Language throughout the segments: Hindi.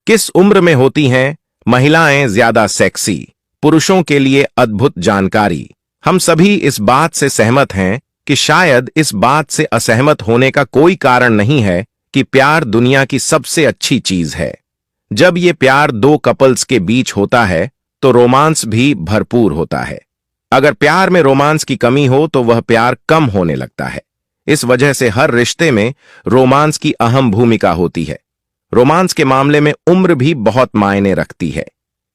किस उम्र में होती हैं महिलाएं ज्यादा सेक्सी? पुरुषों के लिए अद्भुत जानकारी। हम सभी इस बात से सहमत हैं कि शायद इस बात से असहमत होने का कोई कारण नहीं है कि प्यार दुनिया की सबसे अच्छी चीज है। जब ये प्यार दो कपल्स के बीच होता है तो रोमांस भी भरपूर होता है। अगर प्यार में रोमांस की कमी हो तो वह प्यार कम होने लगता है। इस वजह से हर रिश्ते में रोमांस की अहम भूमिका होती है। रोमांस के मामले में उम्र भी बहुत मायने रखती है।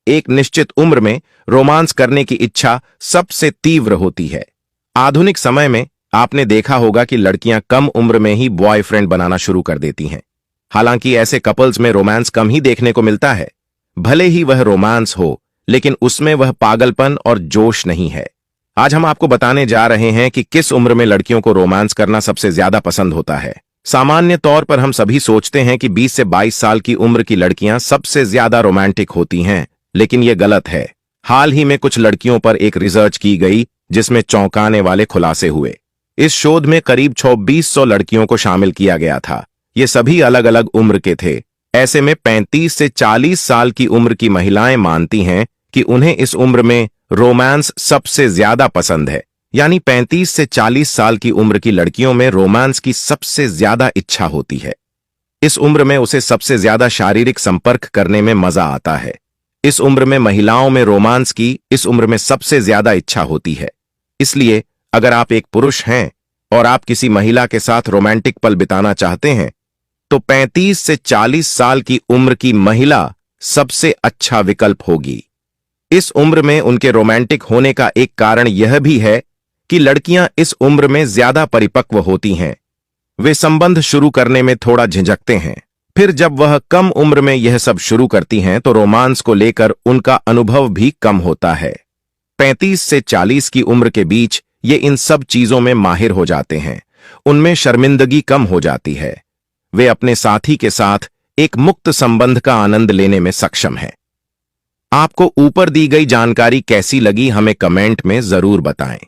एक निश्चित उम्र में रोमांस करने की इच्छा सबसे तीव्र होती है। आधुनिक समय में आपने देखा होगा कि लड़कियां कम उम्र में ही बॉयफ्रेंड बनाना शुरू कर देती हैं। हालांकि ऐसे कपल्स में रोमांस कम ही देखने को मिलता है। भले ही वह रोमांस हो, लेकिन उसमें वह पागलपन और जोश नहीं है। आज हम आपको बताने जा रहे हैं कि किस उम्र में लड़कियों को रोमांस करना सबसे ज्यादा पसंद होता है। सामान्य तौर पर हम सभी सोचते हैं कि 20 से 22 साल की उम्र की लड़कियां सबसे ज्यादा रोमांटिक होती हैं, लेकिन यह गलत है। हाल ही में कुछ लड़कियों पर एक रिसर्च की गई जिसमें चौंकाने वाले खुलासे हुए। इस शोध में करीब 2600 लड़कियों को शामिल किया गया था। ये सभी अलग अलग उम्र के थे। ऐसे में 35 से 40 साल की उम्र की महिलाएं मानती हैं कि उन्हें इस उम्र में रोमांस सबसे ज्यादा पसंद है। यानी 35 से 40 साल की उम्र की लड़कियों में रोमांस की सबसे ज्यादा इच्छा होती है। इस उम्र में उसे सबसे ज्यादा शारीरिक संपर्क करने में मजा आता है। इस उम्र में महिलाओं में रोमांस की इस उम्र में सबसे ज्यादा इच्छा होती है। इसलिए अगर आप एक पुरुष हैं और आप किसी महिला के साथ रोमांटिक पल बिताना चाहते हैं तो 35 से 40 साल की उम्र की महिला सबसे अच्छा विकल्प होगी। इस उम्र में उनके रोमांटिक होने का एक कारण यह भी है कि लड़कियां इस उम्र में ज्यादा परिपक्व होती हैं। वे संबंध शुरू करने में थोड़ा झिझकते हैं। फिर जब वह कम उम्र में यह सब शुरू करती हैं तो रोमांस को लेकर उनका अनुभव भी कम होता है। 35 से 40 की उम्र के बीच ये इन सब चीजों में माहिर हो जाते हैं। उनमें शर्मिंदगी कम हो जाती है। वे अपने साथी के साथ एक मुक्त संबंध का आनंद लेने में सक्षम हैं। आपको ऊपर दी गई जानकारी कैसी लगी हमें कमेंट में जरूर बताएं।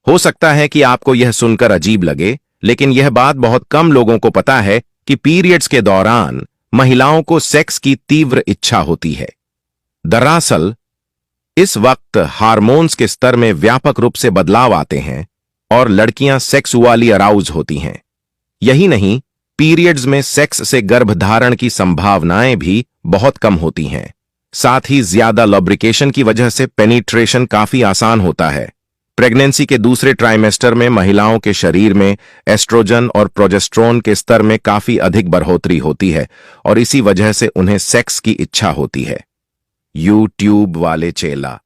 हो सकता है कि आपको यह सुनकर अजीब लगे, लेकिन यह बात बहुत कम लोगों को पता है कि पीरियड्स के दौरान महिलाओं को सेक्स की तीव्र इच्छा होती है। दरअसल इस वक्त हार्मोन्स के स्तर में व्यापक रूप से बदलाव आते हैं और लड़कियां सेक्सुअली अराउज होती हैं। यही नहीं, पीरियड्स में सेक्स से गर्भधारण की संभावनाएं भी बहुत कम होती हैं। साथ ही ज्यादा लब्रिकेशन की वजह से पेनिट्रेशन काफी आसान होता है। प्रेगनेंसी के दूसरे ट्राइमेस्टर में महिलाओं के शरीर में एस्ट्रोजन और प्रोजेस्टेरोन के स्तर में काफी अधिक बढ़ोतरी होती है और इसी वजह से उन्हें सेक्स की इच्छा होती है। यूट्यूब वाले चेला।